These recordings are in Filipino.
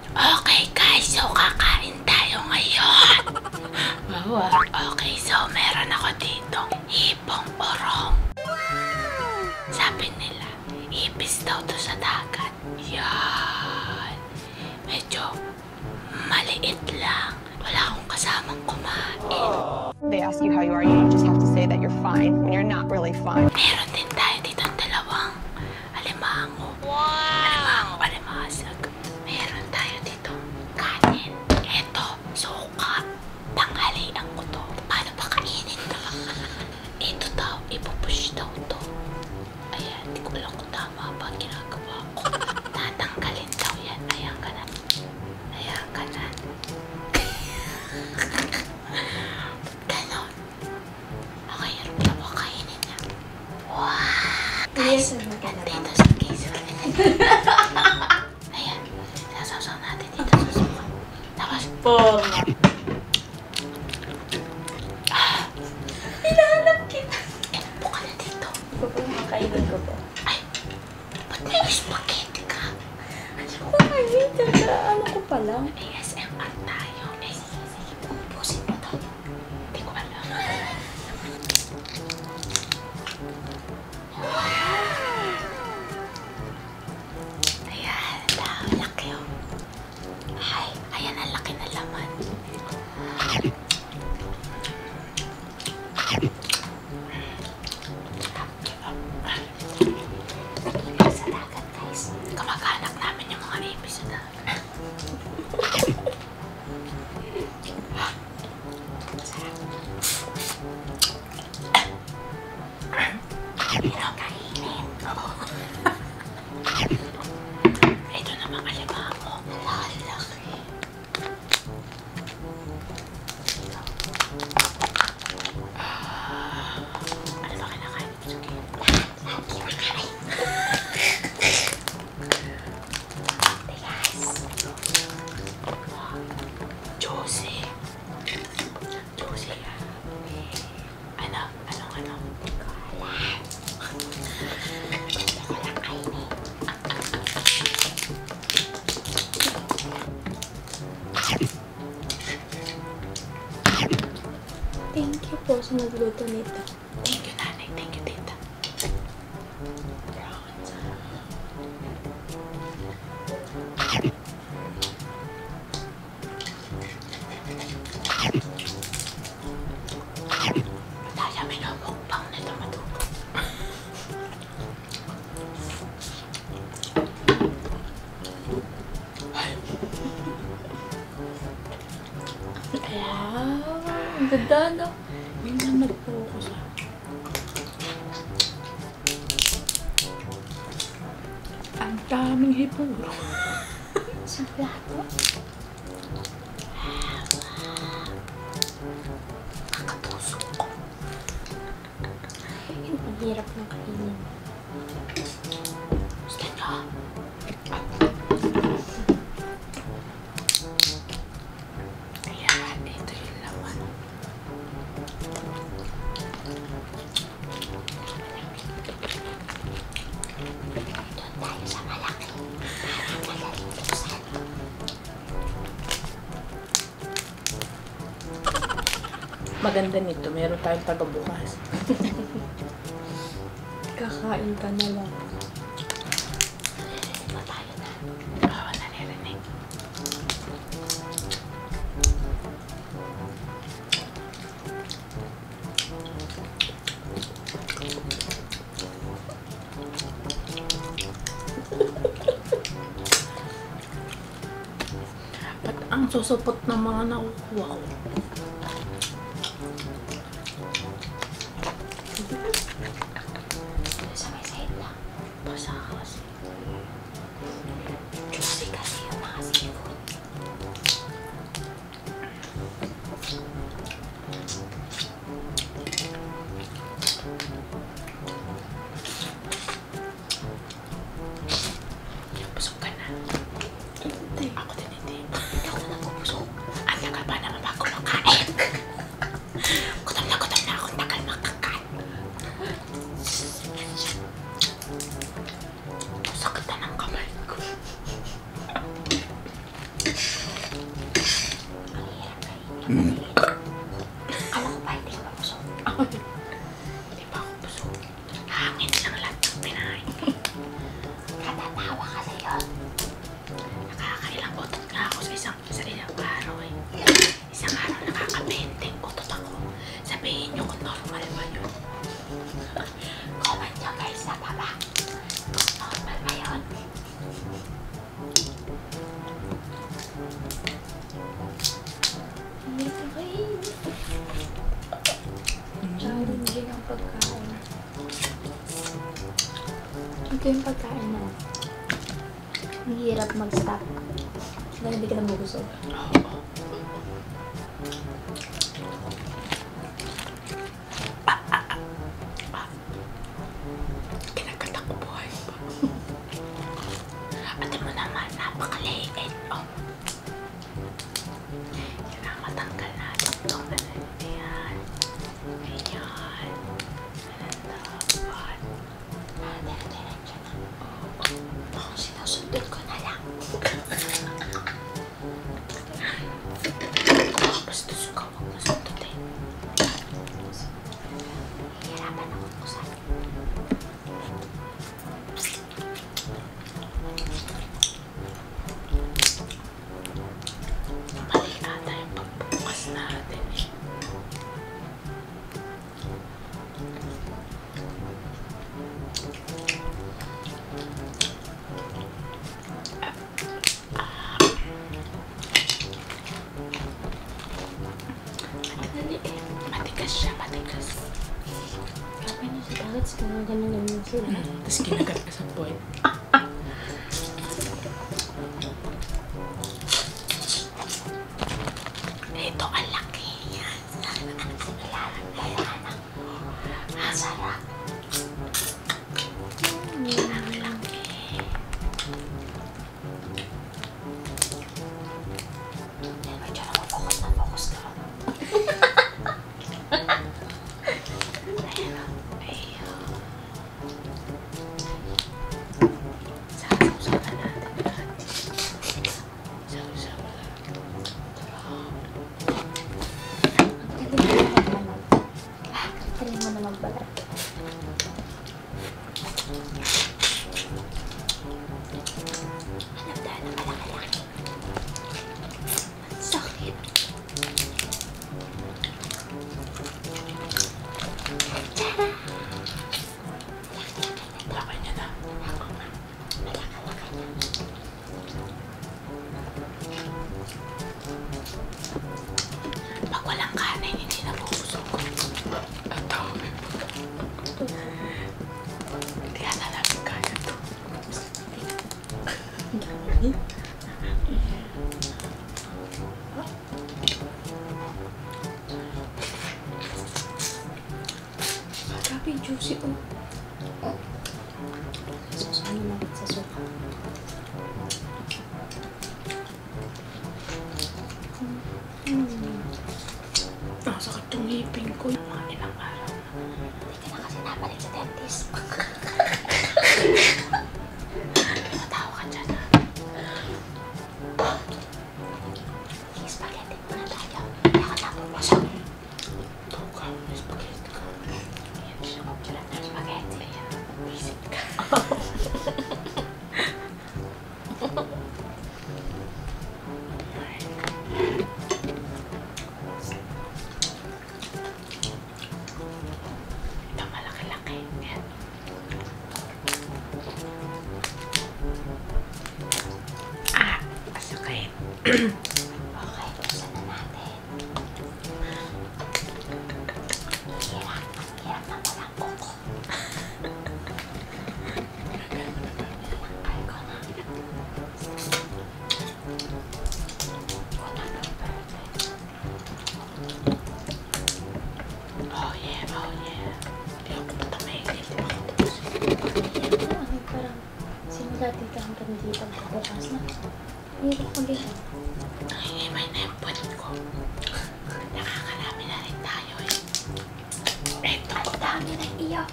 Okay guys, so kakain tayo ngayon. Okay, so meron ako dito hipong orong. Sabi nila, ipis daw to sa dagat. Yan. Medyo maliit lang. Wala akong kasamang kumain. They ask you how you are, you just have to say that you're fine when you're not really fine. Meron din tayo dito dalawang alimango. Alimasag. Meron tayo dito kanin. Eto, suka. Tanghalian ko to. Paano ba kainin to? Ito daw, ipupush daw to. Ayan, di ko alam kung tama ba ginagawa ko. Tatanggalin daw yan. Ayan ka na. Ayan ka na. Ganon. Okay, hirap lang ako kainin niya. Wow! Guys, dito sa case. Ayan, sasaw natin dito sa suka. Tapos, Porma. Hinahanap kita. Upo ka na dito. Ito po yung makainin ko po. Ay, ba't may spaghetti ka? Ano ko kainin? Tsaka ano ko pa lang. ASMR tayo. Sige, pupusin mo to. Hindi ko alam. Ayan, ang laki oh. Ay, ayan ang laki na laman. Sa dagat guys. Kamag-anak namin yung mga ipis sa dagat. Kainin. Ito naman alimango. Lalaki. Ano ba kinakain ito sa game? Lahat kinakain. Juicy. Juicy yan. Ano? Hindi ko alam. Hindi ko lang kainin. Thank you po sa nagluto nito. Thank you, nanay. Thank you, tita. Daya minumukbang nito matuto. Wow! Ang ganda, no? Yun lang nag-focus ah. Ang daming hipuro. Sa plato. Kakatusok ko. Yun, ang hirap ng kainin. Gusto nyo? Ayan, ito yung laman. Doon tayo sa malaki. Parang magalintusan. Maganda nito, meron tayong tagabukas. Kakain ka na lang. Naririnig ba tayo na? Oo, naririnig. Ba't ang susupot ng mga nakukuha ko? Sa may side lang. Basa kasi. Juicy kasi yung mga seafood. Busog ka na. Hindi. Ako din hindi. Hindi ako na nagpupusog. Ang tagal pa naman bago makain. Gutom na ako. Tagal makakain. Sakit na ng kamay ko. Alam ko ba, hindi ka pa busog? Hindi pa ako busog. Hangin lang lahat ng pinahin. Katatawa kasi yun. Nakakailang utot nga ako sa isang araw eh. Isang araw nakaka-20 utot ako. Sabihin nyo kung normal ba yun. Comment nyo guys sa baba. Kung normal ba yun. Hindi ka kain. Challenging ang pagkain. Ito yung pagkain mo. Ang hirap mag-stop. Dahil hindi ka nabubusog. Kinakatak ko buhay pa. Ate mo naman, napakaliit. Oh. Kailangan matanggal natin itong yan. Ayan. Dapat. Diretso na. Ako sinusundot ko na lang. Basta suka, huwag mo sundutin. Hihirapan ako po sa akin. Mali ata yung pagbukas natin eh. Matigas siya, matigas. Grabe na si Dagats, ganun naman sila. Tapos kinagat ka sa point. Ito, ang laki yan. Ang sarap. Ang laki. Yan, medyo focus na focus ka. Ayan. Ayan. Sasaw na natin. Sasaw na. Galing mo na magbalat. Alam dahil na malaki-laki. Sakit. Lakay niya na. Malaki-laki na. Pag walang kanin, hindi na bubusog. Ang tawag. Hindi ata namin kaya ito. Grabe, juicy oh. Susuhan natin sa suka. Nakasakit yung ngipin ko. Mga ilang araw na. Hindi ka na kasi nabalik sa dentist. Matawa ka dyan ha. Sige, spaghetti muna tayo. Kaya ka napapasok. Ito ka, may spaghetti ka. Ayan siya, magkirap ng spaghetti. Ayan, isip ka. Ito malaki-laki. Ayan. Masakit. Okay, buksan na natin. Hirap na walang kuko. Ay ko na. Oh yeah, oh yeah. Ayaw ko pa tumahigil. Ano, parang simula dito hanggang dito pagbukas na. Hirap mag-ihan. Nangingimay na yung puwet ko. Nakakarami na rin tayo eh. Eto. Ang dami ng iyak.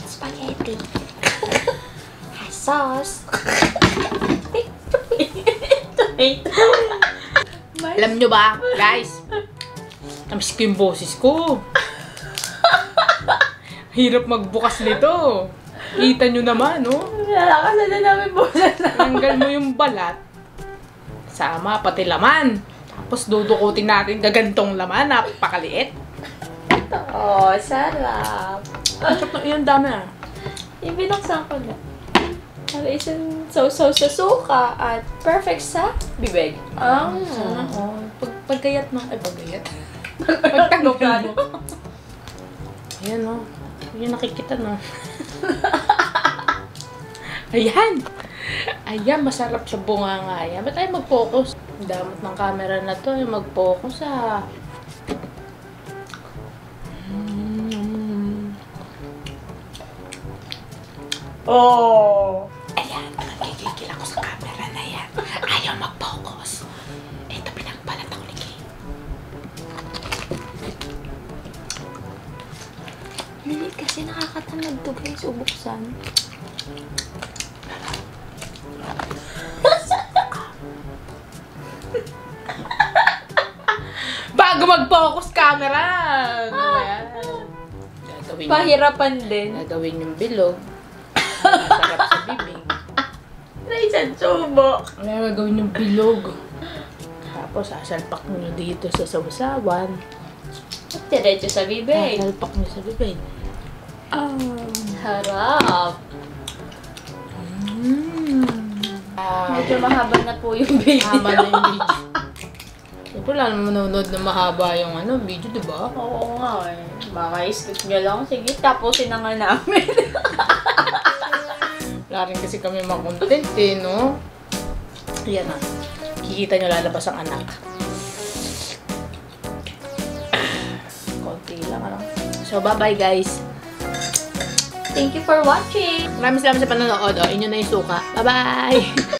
Spaghetti. Sauce. Tomato. Alam nyo ba, guys? Namiss ko yung boses ko. Hirap magbukas nito. Kita nyo naman, no? Nalakasan na namin boses na. Tanggal mo yung balat. Sama, pati laman. Tapos dudukutin natin gagantong laman. Napakaliit. Oh, sarap. Yung dami ah. Yung binuksan ko na. Para isang sausaw sa suka at perfect sa bibig. Pagkayat mo. Ay, pagkayat. Pagtanggal mo. Ayan, no? Yung nakikita, no? Ayan! Ayan, masarap sa bunga nga yan. Ba't tayo mag-focus? Ang damot ng camera na to. Yung mag-focus, ah. Oh! Ayan, nagkikikil ako sa camera na yan. Ayaw mag-focus. Ito, pinagbalat ako ni Kay. Hindi kasi nakakatamad to guys, ubuksan. Bago mag-focus camera! Ano ba yan? Gagawin Pahirapan din. Gagawin yung bilog. Masarap sa bibig. Isang subo. Ano gagawin yung bilog? Tapos, sasalpak nyo dito sa sausawan. Diretso sa bibig. Sasalpak nyo sa bibig. Harap. Medyo mahaba na po yung baby. Haba na yung video. Siyempre, wala naman manonood na mahaba yung video, di ba? Oo nga eh. Baka skip nyo lang. Sige, tapusin na nga namin. Wala rin kasi kami makontent eh, no? Ayan na. Kikita nyo lalabas ang anak. Konti lang, ano? So, bye-bye guys. Thank you for watching. Maraming salamat sa panonood. O, inyo na yung suka. Bye-bye!